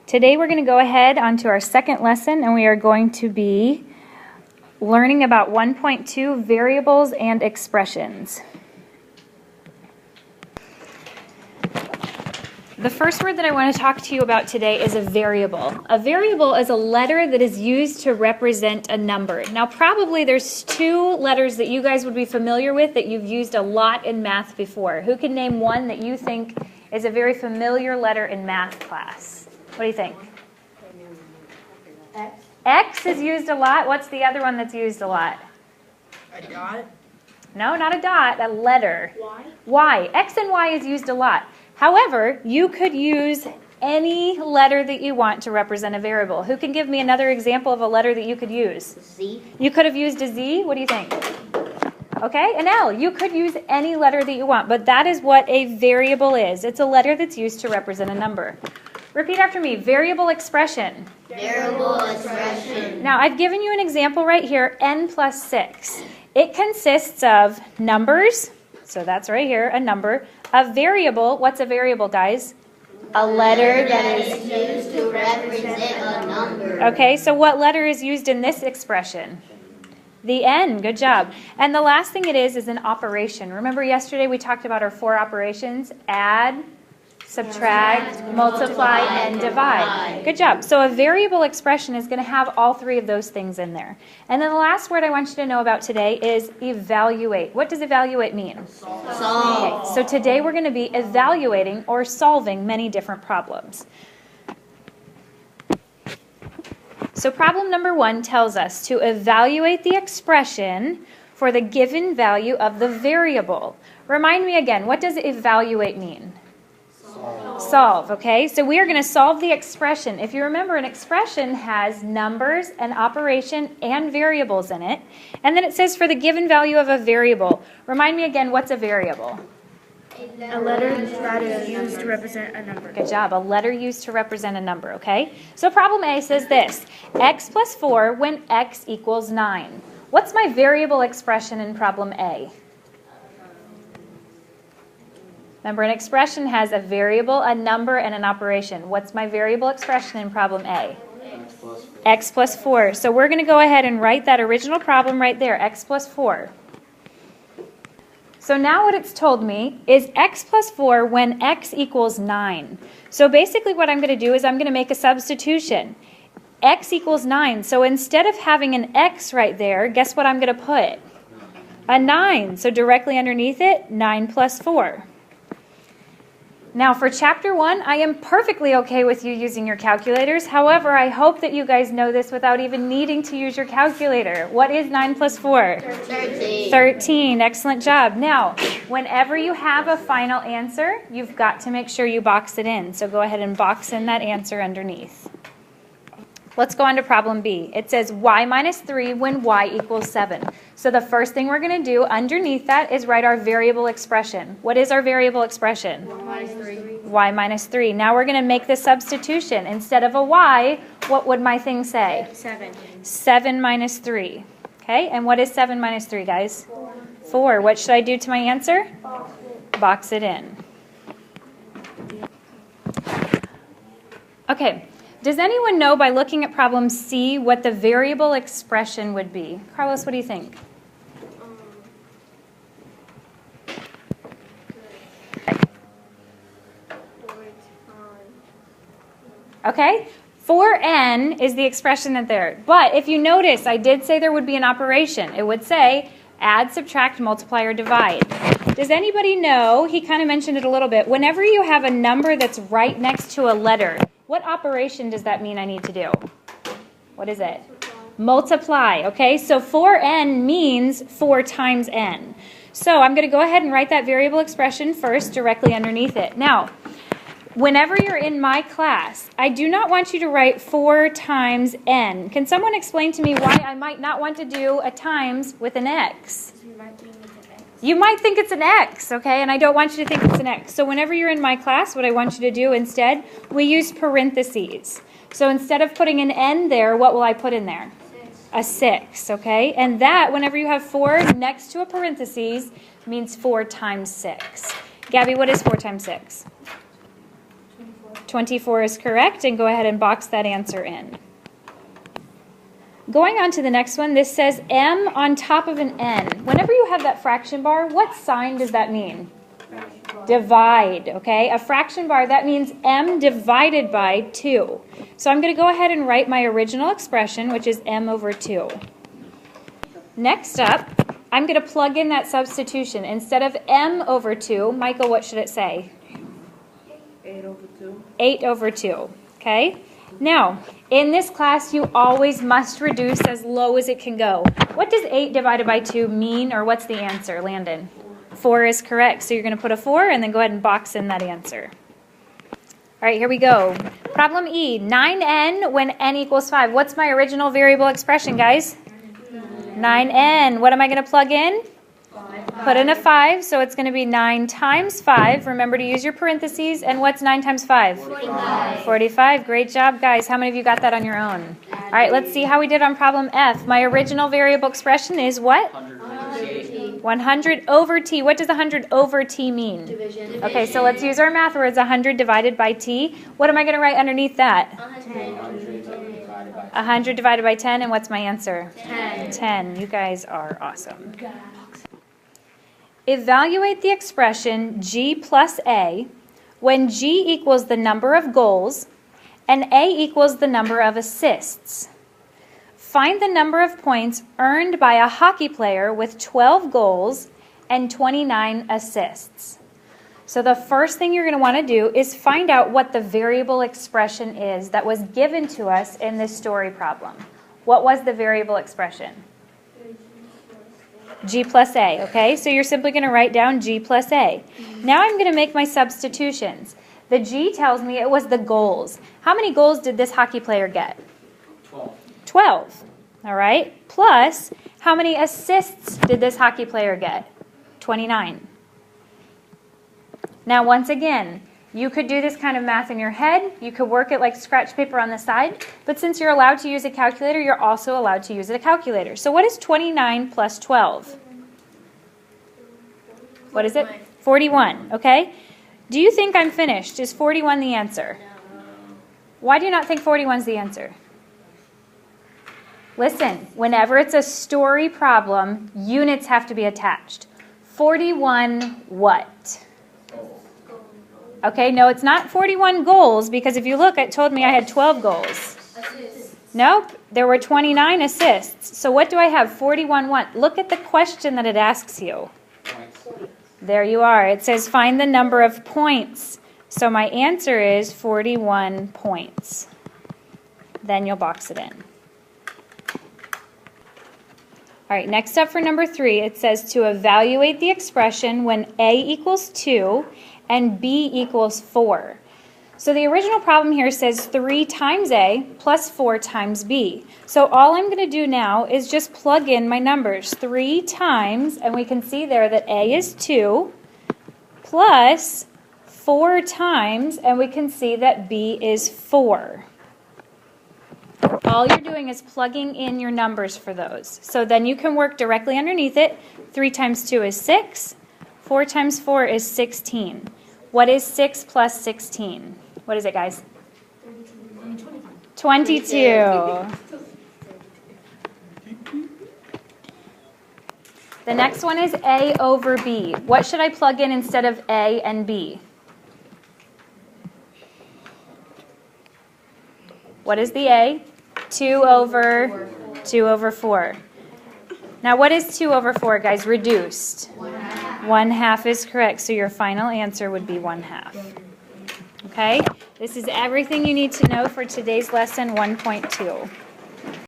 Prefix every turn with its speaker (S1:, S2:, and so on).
S1: Today we're going to go ahead onto our second lesson, and we are going to be learning about 1.2 variables and expressions. The first word that I want to talk to you about today is a variable. A variable is a letter that is used to represent a number. Now probably there's two letters that you guys would be familiar with that you've used a lot in math before. Who can name one that you think is a very familiar letter in math class? What do you think?
S2: X.
S1: X is used a lot. What's the other one that's used a lot?
S2: A dot.
S1: No, not a dot, a letter.
S2: Y.
S1: Y. X and Y is used a lot. However, you could use any letter that you want to represent a variable. Who can give me another example of a letter that you could use?
S2: Z.
S1: You could have used a Z. What do you think? Okay, an L. You could use any letter that you want, but that is what a variable is. It's a letter that's used to represent a number. Repeat after me. Variable expression.
S2: Variable expression.
S1: Now, I've given you an example right here, n plus 6. It consists of numbers, so that's right here, a number. A variable, what's a variable, guys? A letter that is
S2: used to represent a number.
S1: Okay, so what letter is used in this expression? The N, good job. And the last thing it is an operation. Remember yesterday we talked about our 4 operations? Add, subtract, multiply, and divide. Good job. So a variable expression is going to have all 3 of those things in there. And then the last word I want you to know about today is evaluate. What does evaluate mean?
S2: Solve.
S1: Okay, so today we're going to be evaluating or solving many different problems. So problem number 1 tells us to evaluate the expression for the given value of the variable. Remind me again, what does evaluate mean? Solve, okay? So we are going to solve the expression. If you remember, an expression has numbers, an operation, and variables in it. And then it says for the given value of a variable. Remind me again, what's a variable?
S2: A letter that is used to represent a number.
S1: Good job. A letter used to represent a number, okay? So problem A says this, x plus 4 when x equals 9. What's my variable expression in problem A? Remember, an expression has a variable, a number, and an operation. What's my variable expression in problem A? X plus 4. So we're going to go ahead and write that original problem right there, x plus 4. So now what it's told me is x plus 4 when x equals 9. So basically what I'm going to do is I'm going to make a substitution. X equals 9. So instead of having an x right there, guess what I'm going to put? A 9. So directly underneath it, 9 plus 4. Now for chapter 1, I am perfectly okay with you using your calculators. However, I hope that you guys know this without even needing to use your calculator. What is 9 plus 4?
S2: 13.
S1: 13. Excellent job. Now, whenever you have a final answer, you've got to make sure you box it in. So go ahead and box in that answer underneath. Let's go on to problem B. It says y minus 3 when y equals 7. So the first thing we're going to do underneath that is write our variable expression. What is our variable expression?
S2: Y minus 3.
S1: Y minus 3. Now we're going to make the substitution. Instead of a y, what would my thing say?
S2: 7.
S1: 7 minus 3. Okay, and what is 7 minus 3, guys? 4. What should I do to my answer? Box it in. Okay. Does anyone know by looking at problem C what the variable expression would be? Carlos, what do you think? Okay, 4n is the expression that there. But if you notice, I did say there would be an operation. It would say add, subtract, multiply, or divide. Does anybody know, he kind of mentioned it a little bit, whenever you have a number that's right next to a letter, what operation does that mean I need to do? What is it? Multiply, okay? So 4n means 4 times n. So I'm going to go ahead and write that variable expression first directly underneath it. Now, whenever you're in my class, I do not want you to write 4 times n. Can someone explain to me why I might not want to do a times with an x? You might think it's an x, okay? And I don't want you to think it's an x. So whenever you're in my class, what I want you to do instead, we use parentheses. So instead of putting an n there, what will I put in there?
S2: 6.
S1: A 6, okay? And that, whenever you have 4 next to a parentheses, means 4 times 6. Gabby, what is 4 times 6?
S2: 24.
S1: 24 is correct, and go ahead and box that answer in. Going on to the next one, this says m on top of an n. Whenever you have that fraction bar, what sign does that mean? Divide, okay? A fraction bar, that means m divided by 2. So I'm going to go ahead and write my original expression, which is m over 2. Next up, I'm going to plug in that substitution. Instead of m over 2, Michael, what should it say?
S2: 8 over 2.
S1: 8 over 2, okay? Now, in this class, you always must reduce as low as it can go. What does 8 divided by 2 mean, or what's the answer, Landon? 4 is correct, so you're going to put a 4 and then go ahead and box in that answer. All right, here we go. Problem E, 9n when n equals 5. What's my original variable expression, guys? 9n. What am I going to plug in?
S2: 5.
S1: Put in a 5, so it's going to be 9 times 5. Remember to use your parentheses. And what's 9 times 5?
S2: 45.
S1: 45. Great job, guys. How many of you got that on your own? All right, let's see how we did on problem F. My original variable expression is what? 100 over t. What does 100 over t mean?
S2: Division.
S1: Okay, so let's use our math words. 100 divided by t. What am I going to write underneath that? 100 divided by 10. And what's my answer?
S2: 10.
S1: 10. You guys are awesome. Evaluate the expression g plus a when g equals the number of goals and a equals the number of assists. Find the number of points earned by a hockey player with 12 goals and 29 assists. So the first thing you're going to want to do is find out what the variable expression is that was given to us in this story problem. What was the variable expression? G plus A, okay? So you're simply going to write down G plus A. Now I'm going to make my substitutions. The G tells me it was the goals. How many goals did this hockey player get? 12. All right? Plus, how many assists did this hockey player get? 29. Now, once again, you could do this kind of math in your head. You could work it like scratch paper on the side. But since you're allowed to use a calculator, you're also allowed to use a calculator. So what is 29 plus 12? What is it? 41, okay? Do you think I'm finished? Is 41 the answer? Why do you not think 41 is the answer? Listen, whenever it's a story problem, units have to be attached. 41 what? Okay, no, it's not 41 goals, because if you look, it told me I had 12 goals. Nope, there were 29 assists. So what do I have? 41 what? Look at the question that it asks you. There you are. It says find the number of points. So my answer is 41 points. Then you'll box it in. All right, next up for number 3, it says to evaluate the expression when A equals 2 and B equals 4. So the original problem here says 3 times A plus 4 times B. So all I'm going to do now is just plug in my numbers. 3 times, and we can see there that A is 2, plus 4 times, and we can see that B is 4. All you're doing is plugging in your numbers for those. So then you can work directly underneath it. 3 times 2 is 6. 4 times 4 is 16. What is 6 plus 16? What is it, guys? 22. The next one is A over B. What should I plug in instead of A and B? What is the A? 2 over 4. Now, what is 2 over 4, guys? Reduced. 1/2 is correct, so your final answer would be 1/2. Okay? This is everything you need to know for today's lesson 1.2.